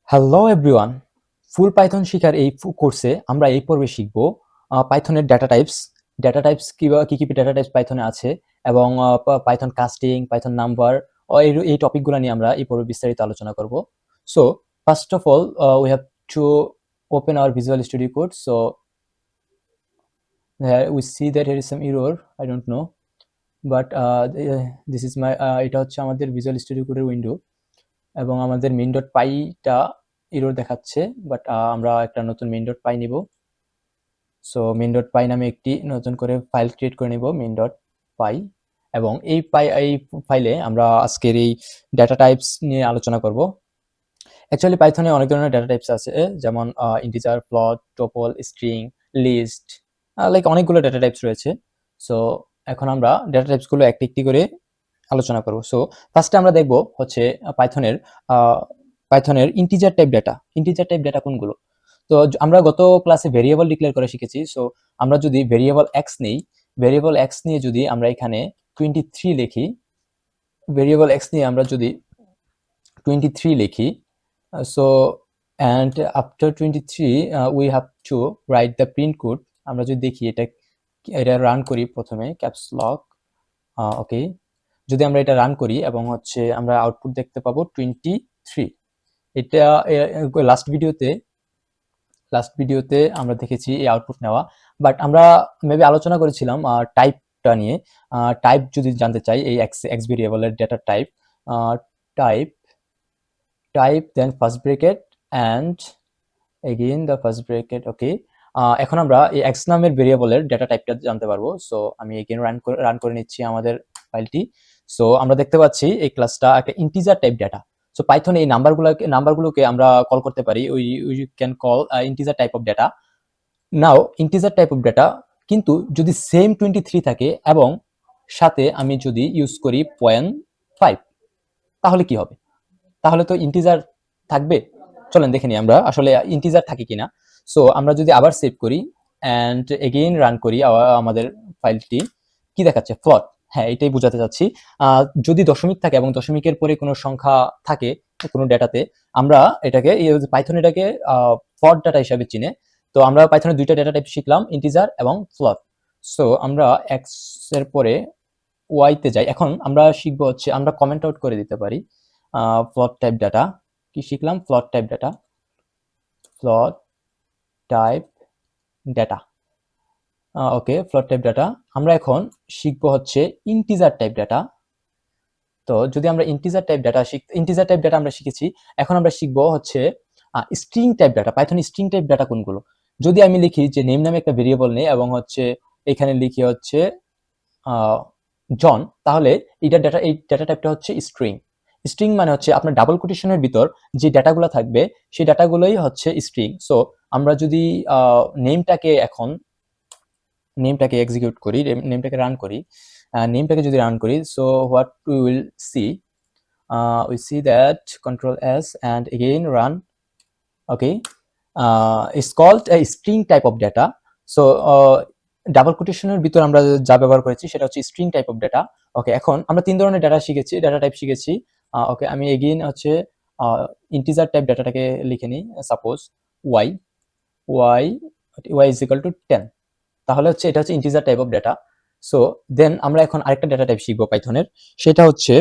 Hello everyone, ফুল Python শিখার এই কোর্সে আমরা এই পর্বে শিখব পাইথনের ডেটা টাইপস কি ডেটা টাইপস পাইথনে আছে এবং পাইথন কাস্টিং, পাইথন নাম্বার এই টপিকগুলো নিয়ে আমরা এই পর্বে বিস্তারিত আলোচনা করব। So first of all we have to open our Visual Studio Code. So we see that here is some error, I don't know, but this is my, এটা হচ্ছে আমাদের ভিজুয়াল স্টুডিও কোডের উইন্ডো এবং আমাদের মেইন ডট পাইটা error দেখাচ্ছে, but আমরা একটা নতুন মেইন ডট পাই নিব। সো মেইন ডট পাই নামে একটি নতুন করে ফাইল ক্রিয়েট করে নিব, মেইন ডট পাই, এবং এই ফাইলে আমরা আজকের এই ডেটা টাইপস নিয়ে আলোচনা করব। অ্যাকচুয়ালি পাইথনে অনেক ধরনের ডেটা টাইপস আছে, যেমন integer, float, tuple, string, list, like অনেকগুলো ডেটা টাইপস রয়েছে। সো এখন আমরা ডেটা টাইপসগুলো একটি একটি করে আলোচনা করব। সো ফার্স্টে আমরা দেখব হচ্ছে পাইথনের ইন্টিজার টাইপ ডেটা কোনগুলো। তো আমরা গত ক্লাসে ভেরিয়েবল ডিক্লেয়ার করে শিখেছি। সো আমরা যদি ভেরিয়েবল এক্স নেই, ভেরিয়েবল এক্স নিয়ে যদি আমরা এখানে 23 লিখি, ভেরিয়েবল এক্স নিয়ে আমরা যদি 23 লিখি, so and after 23 we have two write the print code. আমরা যদি দেখি এটা রান করি, প্রথমে ক্যাপস লক, ওকে, যদি আমরা এটা রান করি এবং হচ্ছে আমরা আউটপুট দেখতে পাবো 23। এটা লাস্ট ভিডিওতে আমরা দেখেছি এই আউটপুট নেওয়া, বাট আমরা মেবি আলোচনা করেছিলাম টাইপটা নিয়ে। টাইপ যদি জানতে চাই এই এক্স ভেরিয়েবলের data type, type type then first bracket and again the first bracket, okay. এখন আমরা এই এক্স নামের ভেরিয়েবলের ডেটা টাইপটা জানতে পারবো। সো আমি এগেইন রান করে নিচ্ছি আমাদের ফাইলটি। সো আমরা দেখতে পাচ্ছি এই ক্লাসটা একটা integer type data. So Python এই নাম্বারগুলোকে আমরা কল করতে পারি, we can call integer type of data. Now integer type of data, কিন্তু যদি সেম 23 থাকে এবং সাথে আমি যদি ইউজ করি 0.5, তাহলে কি হবে? তাহলে তো ইন্টিজার থাকবে। চলেন দেখে নিই আমরা আসলে ইন্টিজার থাকে কিনা। সো আমরা যদি আবার সেভ করি অ্যান্ড এগেইন রান করি আমাদের ফাইলটি, কি দেখাচ্ছে? ফ্লট। হ্যাঁ, এটাই বোঝাতে চাচ্ছি। যদি দশমিক থাকে এবং দশমিকের পরে কোনো সংখ্যা থাকে কোনো ডেটাতে, আমরা এটাকে পাইথন এটাকে ফ্লট ডাটা হিসাবে চিনে। তো আমরা পাইথনের দুইটা ডেটা টাইপ শিখলাম, ইন্টিজার এবং ফ্লট। সো আমরা এক্স এর পরে ওয়াইতে যাই। এখন আমরা শিখবো হচ্ছে আমরা কমেন্ট আউট করে দিতে পারি ফ্লট টাইপ ডাটা। কি শিখলাম? ফ্লট টাইপ ডাটা, ফ্লট টাইপ ডাটা, ওকে, ফ্লট টাইপ ডাটা। আমরা এখন শিখবো হচ্ছে ইন্টিজার টাইপ ডাটা। তো যদি আমরা ইন্টিজার টাইপ ডাটা আমরা শিখেছি, এখন আমরা শিখবো হচ্ছে string type data. Python string type data কোনগুলো? যদি আমি লিখি যে নেম নামে একটা ভেরিয়েবল নেই এবং হচ্ছে এখানে লিখি হচ্ছে জন, তাহলে এই ডাটা টাইপটা হচ্ছে স্ট্রিং। স্ট্রিং মানে হচ্ছে আপনার ডাবল কোটেশনের ভিতর যে ডাটাগুলো থাকবে সেই ডাটাগুলোই হচ্ছে স্ট্রিং। সো আমরা যদি নেমটাকে এক্সিকিউট করি, নেমটাকে রান করি, যদি রান করি, so what we will see that control S and again run, okay, it's called a string type of data. So double কোটেশনের ভিতর আমরা যা ব্যবহার করেছি সেটা হচ্ছে string type of data. Okay, এখন আমরা তিন ধরনের ডেটা টাইপ শিখেছি। ওকে, আমি এগেইন হচ্ছে ইন্টিজার টাইপ ডেটাটাকে লিখে নিই। Suppose Y Y Y is equal to 10, তাহলে হচ্ছে এটা হচ্ছে integer type of data. So then আমরা এখন আরেকটা ডেটা টাইপ শিখবো পাইথনের, সেটা হচ্ছে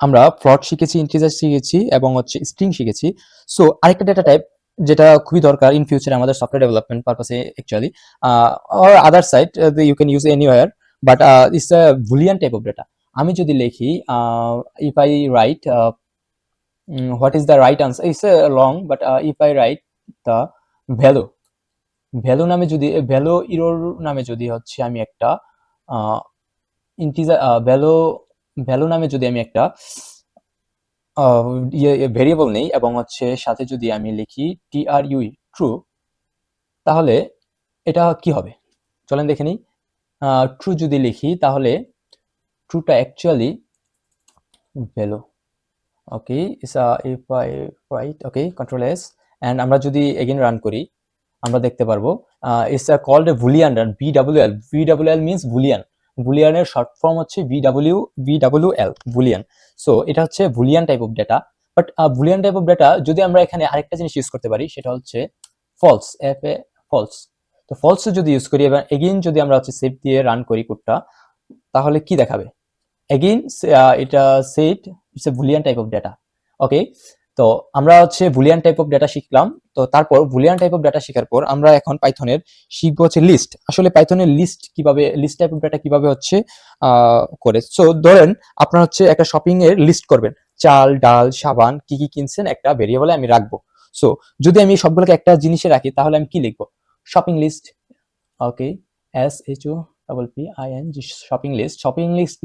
আমরা ফ্লট শিখেছি, ইন্টিজার শিখেছি এবং হচ্ছে স্ট্রিং শিখেছি। সো আরেকটা ডেটা টাইপ যেটা খুবই দরকার ইন ফিউচারে আমাদের সফটওয়্যার ডেভেলপমেন্ট পারপাসে actually, or other side you can use anyway, but it's a boolean type of data. আমি যদি লিখি if I write what is the right answer, it's long, but if I write the value, value নামে যদি হচ্ছে আমি একটা integer value নামে যদি আমি একটা ভেরিয়েবল নেই এবং হচ্ছে সাথে যদি আমি লিখি TRUE, ট্রু, তাহলে এটা কি হবে? চলেন দেখে নিই। ট্রু যদি লিখি তাহলে ট্রুটা actually value, okay, if I write, okay, control S, and আমরা যদি এগেইন রান করি আমরা দেখতে পারবো it's called a boolean, VWL means boolean. বুলিয়ানের শর্ট ফর্ম হচ্ছে VWL, বুলিয়ান। সো এটা হচ্ছে boolean type of data. But boolean type of data যদি আমরা এখানে আরেকটা জিনিস ইউজ করতে পারি, সেটা হচ্ছে ফলস, ফলস। তো ফলস যদি ইউজ করি এবার এগেইন যদি আমরা হচ্ছে সেভ দিয়ে রান করি কোডটা, তাহলে কি দেখাবে? এগেইন এটা set it's a boolean type of data. Okay, তো আমরা হচ্ছে বুলিয়ান টাইপ অফ ডেটা শিখলাম। তো তারপর বুলিয়ান টাইপ অফ ডেটা শেখার পর আমরা এখন পাইথনের শিখবো হচ্ছে লিস্ট। আসলে পাইথনের লিস্ট কিভাবে, লিস্ট টাইপ অফ ডেটা কিভাবে হচ্ছে করে। সো ধরেন আপনার হচ্ছে একটা শপিং এর লিস্ট করবেন, চাল ডাল সাবান কি কি কিনছেন একটা ভেরিয়েবলে আমি রাখবো। সো যদি আমি সবগুলোকে একটা জিনিসে রাখি তাহলে আমি কি লিখবো? Shopping list. Okay, SHOPPING shopping list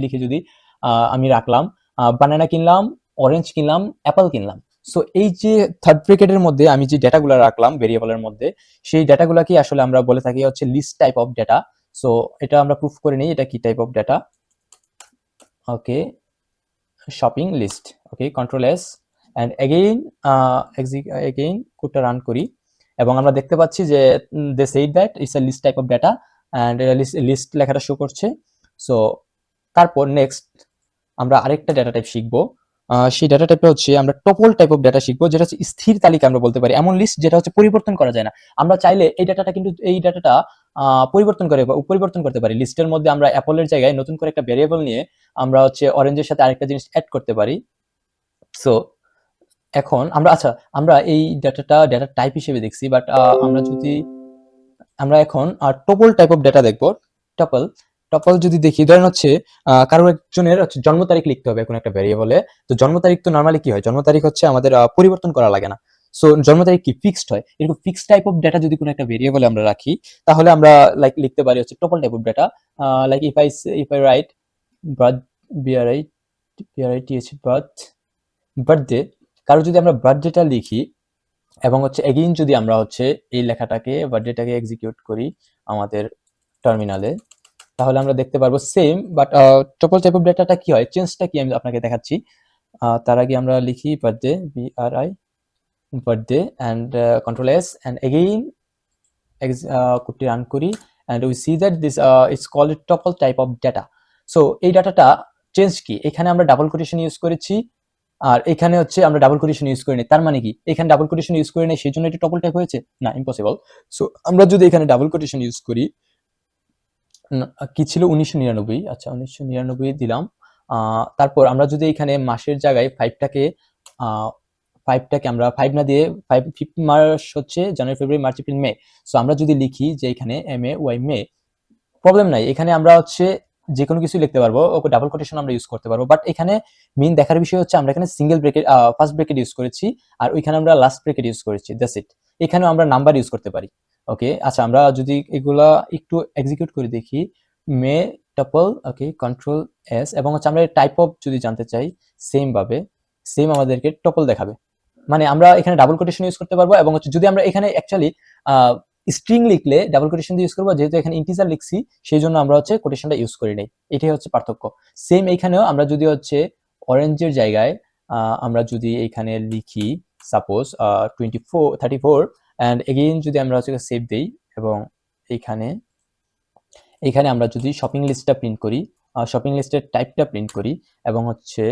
লিখে যদি আমি রাখলাম বানানা কিনলাম, অরেঞ্জ কিনলাম, অ্যাপল কিনলাম। সো এই যে থার্ড ব্র্যাকেটের মধ্যে আমি যে ডেটাগুলো রাখলাম ভেরিয়েবলের মধ্যে, সেই ডেটাগুলোকে আসলে আমরা বলে থাকি হচ্ছে list type of data. So এটা আমরা প্রুফ করে নিই এটা কি type of data. Okay, shopping list. Okay, control S and again কোডটা রান করি এবং আমরা দেখতে পাচ্ছি যে they said that it's a list type of data and list লেখাটা শো করছে। সো তারপর নেক্সট আমরা আরেকটা ডেটা টাইপ শিখবো। সেই ডেটা টাইপে হচ্ছে আমরা টপল টাইপ অফ ডেটা শিখবো, যেটা হচ্ছে স্থির তালিকা আমরা বলতে পারি, এমন লিস্ট যেটা হচ্ছে পরিবর্তন করা যায় না। আমরা চাইলে এই ডাটাটা পরিবর্তন করতে পারি। লিস্টের মধ্যে আমরা অ্যাপলের জায়গায় নতুন করে একটা ভেরিয়েবল নিয়ে আমরা হচ্ছে অরেঞ্জের সাথে আরেকটা জিনিস অ্যাড করতে পারি। সো এখন আমরা এই ডেটা টাইপ হিসেবে দেখছি, বাট আমরা এখন টপল টাইপ অফ ডেটা দেখবো। টপল টপল যদি দেখি, ধরেন হচ্ছে কারো একজনের হচ্ছে জন্ম তারিখ লিখতে হবে কোন একটা ভেরিয়েবলে। তো জন্ম তারিখ তো নরমালি কি হয়, জন্ম তারিখ হচ্ছে আমাদের পরিবর্তন করা লাগে না। সো জন্ম তারিখ কি ফিক্সড হয়। এরকম ফিক্সড টাইপ অফ ডেটা যদি কোনো একটা ভেরিয়েবলে আমরা রাখি, তাহলে আমরা লাইক লিখতে পারি হচ্ছে topple type of data. Like if I right birth, BRITH birthday, কারো যদি আমরা বার্থডেটা লিখি এবং হচ্ছে এগেইন যদি আমরা হচ্ছে এই লেখাটাকে বার্থডেটাকে এক্সিকিউট করি আমাদের টার্মিনালে, তাহলে আমরা দেখতে পারবো same. But tuple type of ডেটাটা কি হয়, চেঞ্জটা কি আমি আপনাকে দেখাচ্ছি। তার আগে আমরা লিখি birthday, birthday and control S and again কোডটি রান করি and we see that this it's called tuple type of data. So এই ডাটাটা চেঞ্জ কি, এখানে আমরা ডাবল কোটেশন ইউজ করেছি আর এখানে হচ্ছে আমরা ডাবল কোটেশন ইউজ করিনি। তার মানে কি এখানে ডাবল কোটেশন ইউজ করি নাই সেই জন্য এটা টপল টাইপ হয়েছে? না, ইম্পসিবল। সো আমরা যদি এখানে ডাবল কোটেশন ইউজ করি, কি ছিল 1999, আচ্ছা 1999 দিলাম। তারপর আমরা যদি এখানে মাসের জায়গায় ফাইভটাকে আমরা 5 না দিয়ে 5 মাস হচ্ছে January February March April May. So আমরা যদি লিখি যে এখানে MAY মে, প্রবলেম নাই, এখানে আমরা হচ্ছে যে কোনো কিছু লিখতে পারবো, ওকে ডাবল কোটেশন আমরা ইউজ করতে পারবো। বাট এখানে মেইন দেখার বিষয় হচ্ছে আমরা এখানে single bracket first bracket use করেছি আর ওইখানে আমরা লাস্ট ব্রেকেট ইউজ করেছি, দ্যাটস ইট। এখানেও আমরা নাম্বার ইউজ করতে পারি। ওকে, আচ্ছা আমরা যদি এগুলা একটু এক্সিকিউট করে দেখি, মে টপল, ওকে কন্ট্রোল এস, এবং হচ্ছে আমরা টাইপ অফ যদি জানতে চাই সেম আমাদেরকে টপল দেখাবে। মানে আমরা এখানে ডাবল কোটেশন ইউজ করতে পারবো এবং হচ্ছে যদি আমরা এখানে অ্যাকচুয়ালি স্ট্রিং লিখলে ডাবল কোটেশন দিয়ে ইউজ করবো, যেহেতু এখানে ইন্টিজার লিখছি সেই জন্য আমরা হচ্ছে কোটেশনটা ইউজ করি নাই। এটাই হচ্ছে পার্থক্য। সেম এইখানেও আমরা যদি হচ্ছে অরেঞ্জের জায়গায় আমরা যদি এইখানে লিখি সাপোজ 34 অ্যান্ড এগেইন যদি আমরা হচ্ছে সেভ দেই এবং এইখানে আমরা যদি শপিং লিস্টটা প্রিন্ট করি, শপিং লিস্টের টাইপটা প্রিন্ট করি এবং হচ্ছে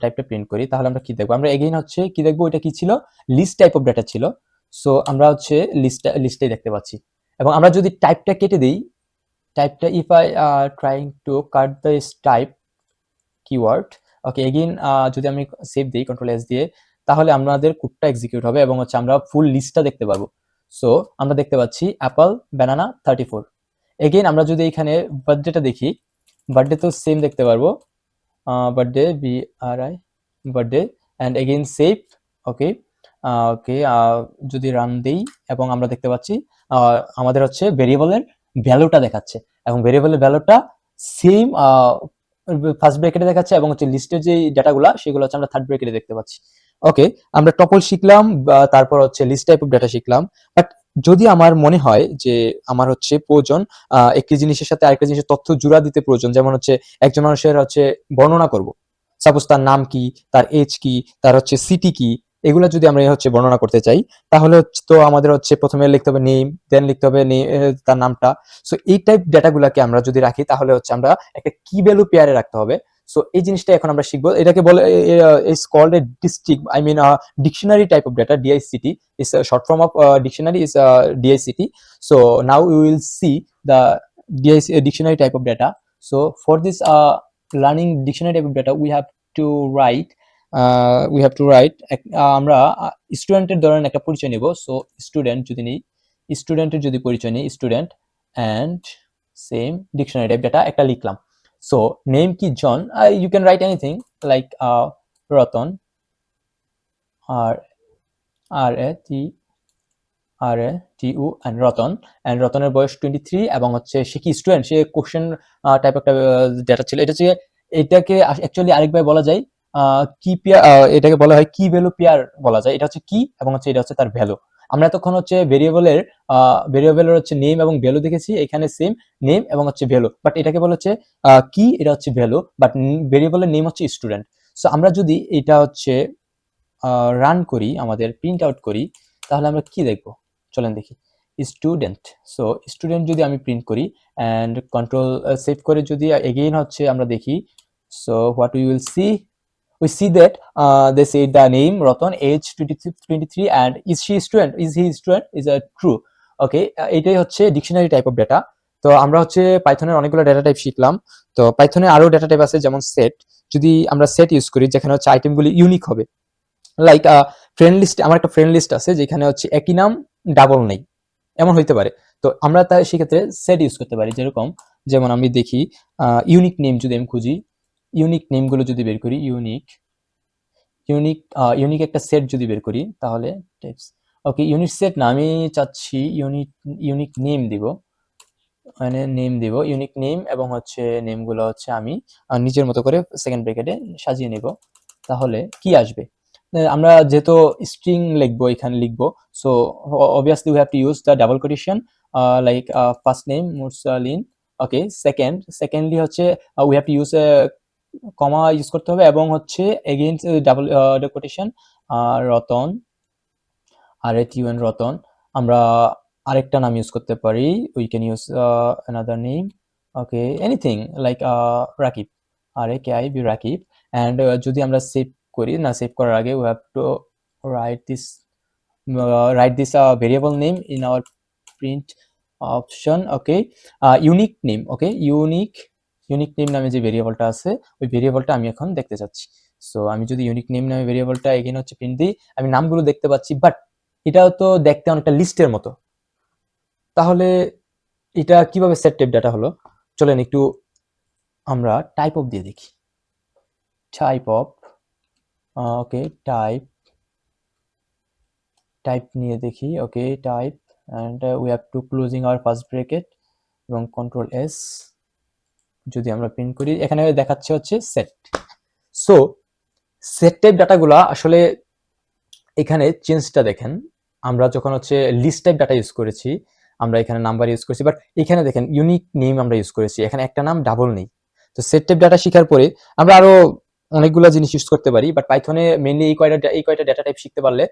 টাইপটা প্রিন্ট করি, তাহলে আমরা কি দেখবো? আমরা এগেইন হচ্ছে কি দেখবো, এটা কি ছিল, লিস্ট টাইপ অফ ডেটা ছিল। সো আমরা হচ্ছে লিস্টটাই দেখতে পাচ্ছি এবং আমরা যদি টাইপটা কেটে দিই, টাইপটা if I trying to cut this type keyword, okay again যদি আমি সেভ দিই কন্ট্রোল এস দিয়ে, তাহলে আমাদের কোডটা এক্সিকিউট হবে এবং হচ্ছে আমরা ফুল লিস্টটা দেখতে পারবো। সো আমরা দেখতে পাচ্ছি অ্যাপল, ব্যানানা, 34। এগেইন আমরা যদি এখানে বার্থডেটা দেখি, বার্থডে তো সেম দেখতে পারবো, birthday BRI birthday and again save. Okay okay, যদি রান দেই এবং আমরা দেখতে পাচ্ছি আমাদের হচ্ছে ভেরিয়েবলের ভ্যালুটা দেখাচ্ছে এবং ভেরিয়েবলের ভ্যালুটা সেম ফার্স্ট ব্র্যাকেটে দেখাচ্ছে এবং হচ্ছে লিস্টের যে ডাটাগুলো সেগুলো হচ্ছে আমরা থার্ড ব্র্যাকেটে দেখতে পাচ্ছি। ওকে, আমরা টপল শিখলাম, তারপর হচ্ছে লিস্ট টাইপ অফ ডাটা শিখলাম। বাট যদি আমার মনে হয় যে আমার হচ্ছে প্রয়োজন একটি জিনিসের সাথে আরেকটা জিনিসের তথ্য জুড়া দিতে প্রয়োজন, যেমন হচ্ছে একজন মানুষের হচ্ছে বর্ণনা করব, সাপোজ তার নাম কি, তার এজ কি, তার হচ্ছে সিটি কি, এগুলো যদি আমরা হচ্ছে বর্ণনা করতে চাই, তাহলে তো আমাদের হচ্ছে প্রথমে লিখতে হবে নেম, দেন লিখতে হবে তার নামটা। সো এই টাইপ ডেটাগুলোকে আমরা যদি রাখি তাহলে হচ্ছে আমরা একটা কি ভ্যালু পেয়ারে রাখতে হবে। সো এই জিনিসটা এখন আমরা শিখবো। এটাকে বলে is called a district, I mean dictionary type of data, DICT is a short form of dictionary is DICT. So now we will see the dictionary type of data. So for this learning dictionary type of data we have to write আমরা স্টুডেন্টের ধরেন একটা পরিচয় নেব। So student যদি নিই, স্টুডেন্টের যদি পরিচয় নিই, student and same dictionary type data একটা লিখলাম। সো নেম কি John, you can write anything like Ratan, আর RATU and রতন, and রতনের বয়স 23 এবং হচ্ছে সে কি স্টুডেন্ট, সে কোশ্চেন টাইপ একটা ডেটা ছিল। এটা হচ্ছে, এটাকে অ্যাকচুয়ালি আরেকবার বলা যায় কি পেয়ার, এটাকে বলা হয় কি ভ্যালু পেয়ার বলা যায়। এটা হচ্ছে কি এবং হচ্ছে এটা হচ্ছে তার ভ্যালু। আমরা এতক্ষণ হচ্ছে ভেরিয়েবলের হচ্ছে নেম এবং ভ্যালু দেখেছি, এখানে সেম নেম এবং হচ্ছে ভ্যালু, বাট এটাকে বলা হচ্ছে কি, এটা হচ্ছে ভ্যালু, বাট ভেরিয়েবলের নেম হচ্ছে স্টুডেন্ট। সো আমরা যদি এটা হচ্ছে রান করি, আমাদের প্রিন্ট আউট করি, তাহলে আমরা কি দেখব, চলেন দেখি। স্টুডেন্ট, সো স্টুডেন্ট যদি আমি প্রিন্ট করি অ্যান্ড কন্ট্রোল সেভ করে যদি এগেইন হচ্ছে আমরা দেখি, so what we will C, we see that they say the name Ratan, age 23 and is he student, is he student, is a true. Okay, এটাই হচ্ছে ডিকশনারি টাইপ অফ ডেটা। তো আমরা হচ্ছে পাইথনের অনেকগুলো ডেটা টাইপ শিখলাম। তো পাইথনে আরো data type আছে যেমন সেট। যদি আমরা সেট ইউজ করি যেখানে হচ্ছে আইটেমগুলি ইউনিক হবে, লাইক ফ্রেন্ড লিস্ট, আমার একটা ফ্রেন্ড লিস্ট আছে যেখানে হচ্ছে একই নাম ডাবল নেই, এমন হইতে পারে। তো আমরা তাই সেক্ষেত্রে সেট ইউজ করতে পারি। যেমন আমি দেখি ইউনিক নেম যদি আমি খুঁজি, ইউনিক নেমগুলো যদি বের করি, ইউনিক একটা সেট যদি বের করি তাহলে টাইপস, ওকে ইউনিক সেট না, আমি চাচ্ছি ইউনিক নেম দিব, মানে নেম দিব ইউনিক নেম, এবং হচ্ছে নেমগুলো হচ্ছে আমি নিজের মতো করে সেকেন্ড ব্র্যাকেটে সাজিয়ে নেব। তাহলে কি আসবে, আমরা যেহেতু স্ট্রিং লিখবো, এখানে লিখবো, so obviously we have to use the double quotation, like first name মুরসালিন, ওকে সেকেন্ডলি হচ্ছে we have to use comma use করতে হবে, এবং হচ্ছে again double quotation Ratan, RATUN Ratan. আমরা আরেকটা নাম ইউজ করতে পারি, we can use another name, okay anything like Rakib, RAKIB Rakib. And যদি আমরা সেভ করি, না সেভ করার আগে we have two write this variable name in our print option, okay, unique name, okay, unique name নামে যে ভেরিয়েবলটা আছে ওই ভেরিয়েবলটা আমি এখন দেখতে চাচ্ছি। সো আমি যদি ইউনিক নেম নামে ভেরিয়েবলটা এগেইন হচ্ছে প্রিন্ট দিই, আমি নামগুলো দেখতে পাচ্ছি, বাট এটাও তো দেখতে অনেকটা লিস্টের মতো। তাহলে এটা কিভাবে সেট টাইপ ডাটা হলো, চলেন একটু আমরা টাইপ অফ দিয়ে দেখি। টাইপ অফ, ওকে টাইপ নিয়ে দেখি, ওকে type, and we have to closing our first bracket এবং কন্ট্রোল এস যদি আমরা প্রিন্ট করি, এখানে দেখাচ্ছে হচ্ছে সেট। সো সেট টাইপ ডাটাগুলা আসলে এখানে চেঞ্জটা দেখেন, আমরা যখন হচ্ছে লিস্ট টাইপ ডাটা ইউজ করেছি আমরা এখানে নাম্বার ইউজ করেছি, বাট এখানে দেখেন ইউনিক নেম আমরা ইউজ করেছি, এখানে একটা নাম ডাবল নেই। তো সেট টাইপ ডাটা শেখার পরে আমরা আরো অনেকগুলো জিনিস ইউজ করতে পারি, বাট পাইথনে মেইনলি এই কয়টা ডাটা টাইপ শিখতে পারলে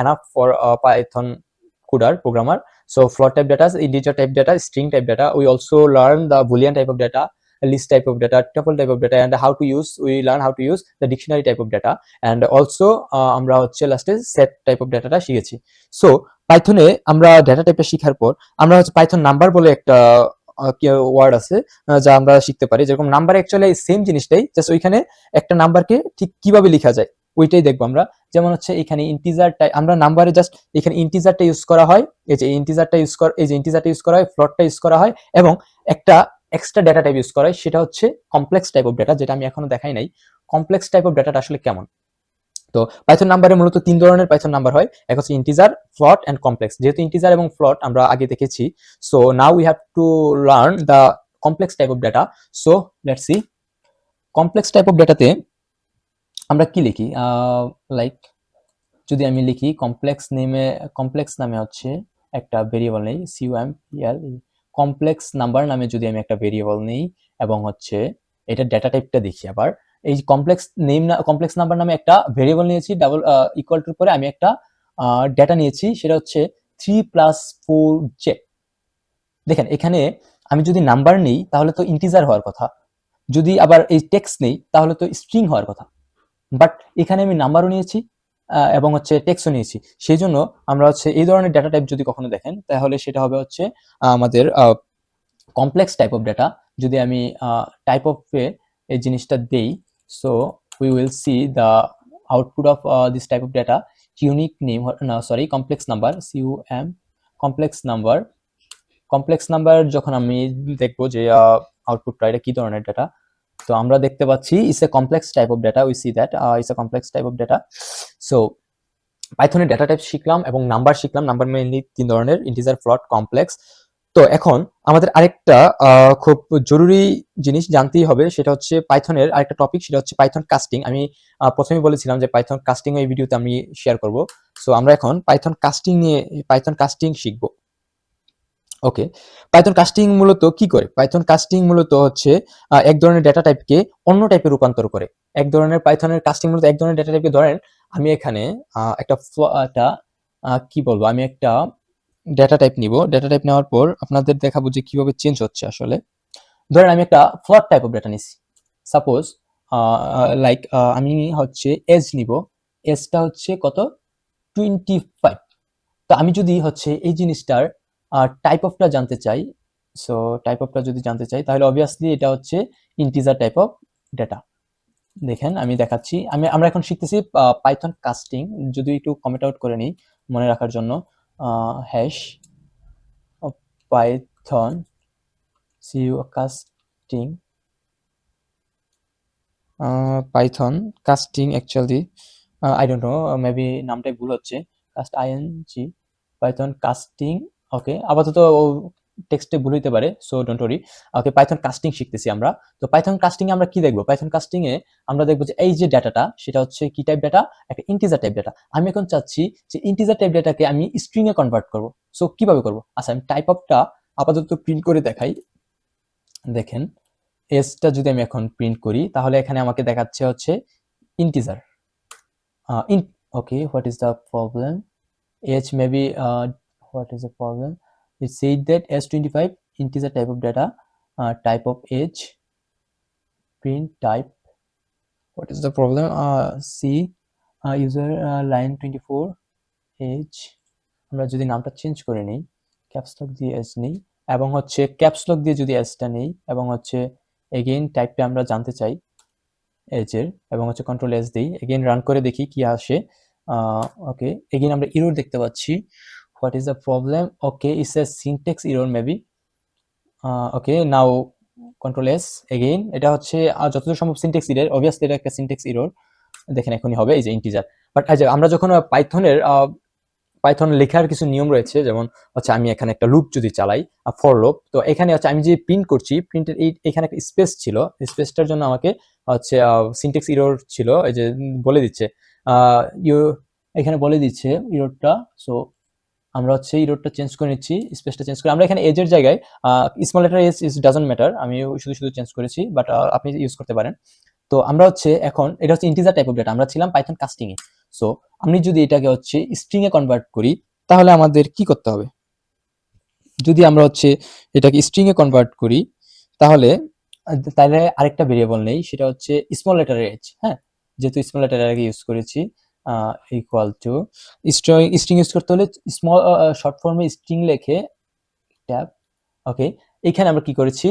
enough for Python coder programmer. So float type data, integer type data, string type data. We also learn the boolean type of data, list type of data, tuple type of data, and we learn how to use the dictionary type of data, and also আমরা হচ্ছে লাস্টে set type of data টা শিখেছি। So পাইথনে আমরা data টাইপে শেখার পর আমরা হচ্ছে পাইথন নাম্বার বলে একটা ওয়ার্ড আছে যা আমরা শিখতে পারি। যেরকম নাম্বার অ্যাকচুয়ালি সেম জিনিসটাই, জাস্ট ওইখানে একটা নাম্বারকে ঠিক কিভাবে লেখা যায় ওইটাই দেখবো আমরা। যেমন হচ্ছে এখানে ইন্টিজারটা, আমরা নাম্বারে জাস্ট এখানে ইন্টিজারটা ইউজ করা হয়, এই যে ইন্টিজারটা ইউজ করা হয়, ফ্লোটটা ইউজ করা হয়, এবং একটা এক্সট্রা ডেটা টাইপ ইউজ করা হয়, সেটা হচ্ছে কমপ্লেক্স টাইপ অফ ডেটা, যেটা আমি এখনো দেখাই নাই। কমপ্লেক্স টাইপ অফ ডেটাটা আসলে কেমন, তো পাইথন নাম্বারে মূলত তিন ধরনের পাইথন নাম্বার হয়, এক হচ্ছে ইন্টিজার, ফ্লোট এন্ড কমপ্লেক্স। যেহেতু ইন্টিজার এবং ফ্লোট আমরা আগে দেখেছি, so now we have to learn the complex type of data. So let's see complex type of ডেটাতে আমরা কি লিখি, লাইক যদি আমি লিখি কমপ্লেক্স নামে হচ্ছে একটা ভেরিয়েবল নেই, COMPLE, কমপ্লেক্স নাম্বার নামে যদি আমি একটা ভেরিয়েবল নেই, এবং হচ্ছে এটা ডেটা টাইপটা দেখি আবার, এই কমপ্লেক্স নাম্বার নামে একটা ভেরিয়েবল নিয়েছি, ডাবল ইকুয়াল টু করে আমি একটা ডেটা নিয়েছি, সেটা হচ্ছে 3+4z। দেখেন এখানে আমি যদি নাম্বার নেই তাহলে তো ইন্টিজার হওয়ার কথা, যদি আবার এই টেক্সট নেই তাহলে তো স্ট্রিং হওয়ার কথা, বাট এখানে আমি নাম্বারও নিয়েছি এবং হচ্ছে টেক্সটও নিয়েছি। সেই জন্য আমরা হচ্ছে এই ধরনের ডেটা টাইপ যদি কখনো দেখেন তাহলে সেটা হবে হচ্ছে আমাদের কমপ্লেক্স টাইপ অফ ডেটা। যদি আমি টাইপ অফ এই জিনিসটা দেই, so we will see the output of this type of data unique name, না sorry, complex number, CUM, complex number. Complex number যখন আমি দেখবো যে আউটপুটটা এটা কি ধরনের ডেটা, তো আমরা দেখতে পাচ্ছি it's a complex type of data, we see that it's a complex type of data. So পাইথনের ডেটা টাইপ শিখলাম এবং নাম্বার শিখলাম। নাম্বার মেইনলি 3 ধরনের, ইন্টিজার, ফ্লোট, কমপ্লেক্স। তো এখন আমাদের আরেকটা খুব জরুরি জিনিস জানতেই হবে, সেটা হচ্ছে পাইথনের আরেকটা টপিক, সেটা হচ্ছে পাইথন কাস্টিং। আমি প্রথমেই বলেছিলাম যে পাইথন কাস্টিং এই ভিডিওতে আমি শেয়ার করব। সো আমরা এখন পাইথন কাস্টিং নিয়ে পাইথন কাস্টিং শিখব। ওকে, পাইথন কাস্টিং মূলত কি করে? পাইথন কাস্টিং মূলত হচ্ছে এক ধরনের ডেটা টাইপকে অন্য টাইপে রূপান্তর করে। এক ধরনের পাইথনের কাস্টিং মূলত এক ধরনের ডেটা টাইপকে, ধরেন আমি এখানে একটা কি বলবো, আমি একটা ডেটা টাইপ নিব। ডেটা টাইপ নেওয়ার পর আপনাদের দেখাবো যে কিভাবে চেঞ্জ হচ্ছে আসলে। ধরেন আমি একটা ফ্লোট টাইপ অফ ডেটা নিছি, সাপোজ লাইক আমি হচ্ছে এজ নিব, এজটা হচ্ছে কত, 25। তো আমি যদি হচ্ছে এই জিনিসটার টাইপ অফটা জানতে চাই, সো টাইপ অফটা যদি জানতে চাই তাহলে অবভিয়াসলি এটা হচ্ছে ইন্টিজার টাইপ অফ ডেটা। দেখেন আমি দেখাচ্ছি, আমরা এখন শিখতেছি পাইথন কাস্টিং। যদি একটু কমেন্ট আউট করে নিই মনে রাখার জন্য, hash Python casting, Python casting actually I don't no, maybe নামটাই ভুল হচ্ছে, কাস্ট ING, পাইথন কাস্টিং। ওকে, আপাতত টেক্সটে ভুল হইতে পারে, so don't worry. Okay, Python casting শিখতেছি আমরা। তো পাইথন কাস্টিং এ আমরা কি দেখবো? পাইথন কাস্টিং এ আমরা দেখবো যে এই যে ডাটাটা, সেটা হচ্ছে কি টাইপ ডাটা, একটা ইন্টিজার টাইপ ডাটা। আমি এখন চাচ্ছি যে ইন্টিজার টাইপ ডাটাকে আমি স্ট্রিং এ কনভার্ট করব। সো কিভাবে করব? আচ্ছা, আমি টাইপ অফটা আপাতত প্রিন্ট করে দেখাই। দেখেন, এসটা যদি আমি এখন প্রিন্ট করি তাহলে এখানে আমাকে দেখাচ্ছে হচ্ছে integer. Okay, what is the problem? H maybe what is the problem? It said that S25 integer type of data, type of age, print type. What is the problem? C user line 24 age. আমরা যদি নামটা change করে নেই, Caps Lock দিয়ে S নেই এবং হচ্ছে Caps Lock দিয়ে যদি এসটা নেই এবং হচ্ছে এগেইন টাইপটা আমরা জানতে চাই এজের এবং হচ্ছে কন্ট্রোল এস দিই, এগেইন রান করে দেখি কি আসে। ওকে, এগেইন আমরা এরর দেখতে পাচ্ছি। What is the problem? Okay, it's a syntax error maybe. Okay, now control S again, এটা হচ্ছে যতদূর সম্ভব সিনট্যাক্স এরর, অবভিয়াসলি এটা একটা সিনট্যাক্স এরর। দেখেন এখনই হবে, এই যে ইন্টিজার। বাট আমরা যখন পাইথন লেখার কিছু নিয়ম রয়েছে, যেমন হচ্ছে আমি এখানে একটা লুপ যদি চালাই, ফর লুপ, তো এখানে হচ্ছে আমি যে প্রিন্ট করছি, প্রিন্টের এখানে একটা স্পেস ছিল, স্পেসটার জন্য আমাকে হচ্ছে সিনট্যাক্স এরর ছিল, এই যে বলে দিচ্ছে এখানে বলে দিচ্ছে এররটা। সো আমরা হচ্ছে এররটা চেঞ্জ করে নিচ্ছি, স্পেসটা চেঞ্জ করে আমরা এখানে এজের জায়গায় small letter age is doesn't matter, আমি শুধু চেঞ্জ করেছি, বাট আপনি ইউজ করতে পারেন। তো আমরা হচ্ছে এখন এটা হচ্ছে ইন্টিজার টাইপ অফ ডেটা, আমরা ছিলাম পাইথন কাস্টিং এ। সো আমি যদি এটাকে হচ্ছে স্ট্রিং এ কনভার্ট করি তাহলে আমাদের কি করতে হবে? যদি আমরা হচ্ছে এটাকে স্ট্রিং এ কনভার্ট করি তাহলে তাহলে আরেকটা ভেরিয়েবল নেই, সেটা হচ্ছে স্মল লেটারের এজ। হ্যাঁ, যেহেতু স্মল লেটারের আগে ইউজ করেছি, ইকুয়াল টু স্ট্রিং ইউজ করতে হলে স্মল শর্ট ফর্মে স্ট্রিং লিখে ট্যাব। ওকে, এখানে আমরা কি করেছি,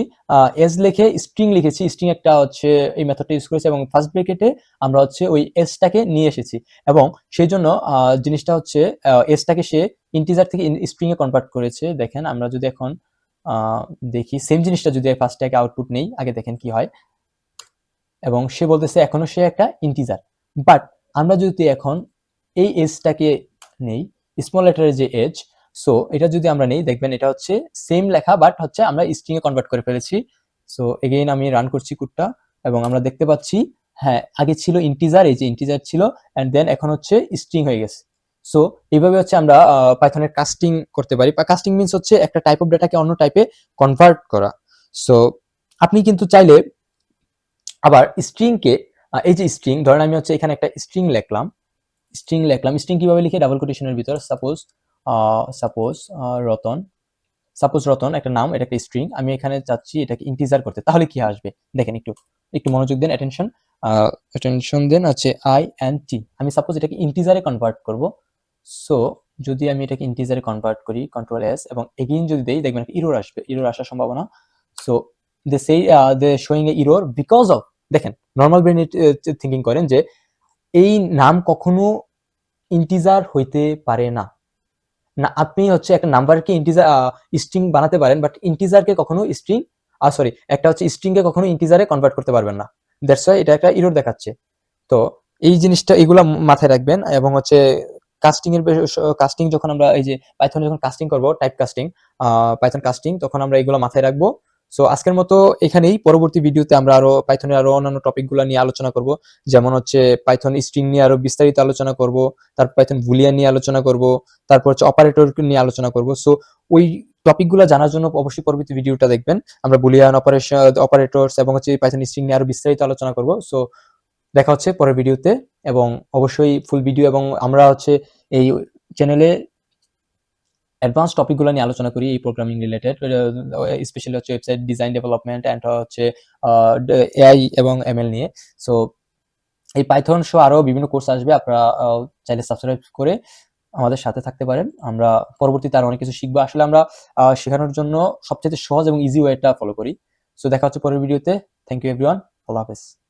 এস লিখে স্ট্রিং লিখেছি, স্ট্রিং একটা হচ্ছে এই মেথডটা ইউজ করেছি এবং ফার্স্ট ব্র্যাকেটে আমরা হচ্ছে ওই এসটাকে নিয়ে এসেছি এবং সেই জন্য জিনিসটা হচ্ছে এসটাকে সে ইন্টিজার থেকে স্ট্রিং এ কনভার্ট করেছে। দেখেন আমরা যদি এখন দেখি সেম জিনিসটা যদি ফার্স্টে আগে আউটপুট নেই, আগে দেখেন কি হয়, এবং সে বলতেছে এখনো সে একটা ইন্টিজার। বাট আমরা যদি এখন এই এজটাকে নেই, স্মল লেটারের যে এজ, সো এটা যদি আমরা নেই, দেখবেন এটা হচ্ছে সেম লেখা, বাট হচ্ছে আমরা স্ট্রিং এ কনভার্ট করে ফেলেছি। সো এগেইন আমি রান করছি কোডটা এবং আমরা দেখতে পাচ্ছি, হ্যাঁ, আগে ছিল ইন্টিজার, এই যে ইন্টিজার ছিল, এন্ড দেন এখন হচ্ছে স্ট্রিং হয়ে গেছে। সো এইভাবে হচ্ছে আমরা পাইথনের কাস্টিং করতে পারি। কাস্টিং মিন্স হচ্ছে একটা টাইপ অফ ডেটাকে অন্য টাইপে কনভার্ট করা। সো আপনি কিন্তু চাইলে আবার স্ট্রিংকে, এই যে স্ট্রিং, ধরেন আমি হচ্ছে এখানে একটা স্ট্রিং লিখলাম, স্ট্রিং কিভাবে লিখে, ডাবল কোটেশনের ভিতর, সাপোজ রতন, সাপোজ রতন একটা নাম, এটা একটা স্ট্রিং, আমি এখানে চাচ্ছি এটাকে ইন্টিজার করতে, তাহলে কি আসবে দেখেন, একটু একটু মনোযোগ দেন, অ্যাটেনশন দেন। আছে INT, আমি সাপোজ এটাকে ইন্টিজারে কনভার্ট করব। সো যদি আমি এটাকে ইন্টিজারে কনভার্ট করি, কন্ট্রোল S এবং এগেইন যদি দেই, দেখবেন একটা ইরর আসবে, ইরর আসার সম্ভাবনা। So they showing a error because of, দেখেন নর্মাল ব্রেন থিঙ্কিং করেন যে এই নাম কখনো ইন্টিজার হইতে পারে না। না, আপনি হচ্ছে একটা নাম্বারকে ইন্টিজার স্ট্রিং বানাতে পারেন, বাট ইন্টিজারকে কখনো স্ট্রিং সরি একটা হচ্ছে স্ট্রিংকে কখনো ইন্টিজারে কনভার্ট করতে পারবেন না। দ্যাটস ওয়াই এটা একটা ইরর দেখাচ্ছে। তো এই জিনিসটা, এগুলা মাথায় রাখবেন। এবং হচ্ছে কাস্টিং এর কাস্টিং যখন আমরা এই যে পাইথনে যখন কাস্টিং করব, টাইপ কাস্টিং, পাইথন কাস্টিং, তখন আমরা এগুলো মাথায় রাখবো। সো আজকের মতো এখানেই, পরবর্তী ভিডিওতে আমরা আরো পাইথনের আরো অন্যান্য টপিকগুলো নিয়ে আলোচনা করব, যেমন হচ্ছে পাইথন স্ট্রিং নিয়ে আরো বিস্তারিত আলোচনা করব, তারপর পাইথন বুলিয়ান নিয়ে আলোচনা করব, তারপর হচ্ছে অপারেটর নিয়ে আলোচনা করব। সো ওই টপিকগুলো জানার জন্য অবশ্যই পরবর্তী ভিডিওটা দেখবেন। আমরা বুলিয়ান, অপারেটরস এবং হচ্ছে পাইথন স্ট্রিং নিয়ে আরো বিস্তারিত আলোচনা করব। সো দেখা হচ্ছে পরের ভিডিওতে, এবং অবশ্যই ফুল ভিডিও, এবং আমরা হচ্ছে এই চ্যানেলে অ্যাডভান্স টপিকগুলো নিয়ে আলোচনা করি, এই প্রোগ্রামিং রিলেটেড, স্পেশালি হচ্ছে ওয়েবসাইট ডিজাইন, ডেভেলপমেন্ট অ্যান্ড হচ্ছে AI এবং ML নিয়ে। সো এই পাইথন সহ আরো বিভিন্ন কোর্স আসবে, আপনারা চাইলে সাবস্ক্রাইব করে আমাদের সাথে থাকতে পারেন। আমরা পরবর্তীতে আরো অনেক কিছু শিখবো। আসলে আমরা শেখানোর জন্য সবচেয়ে সহজ এবং ইজি ওয়েটা ফলো করি। সো দেখা হচ্ছে পরের ভিডিওতে। থ্যাংক ইউ এভরিওয়ান, আল্লাহ হাফেজ।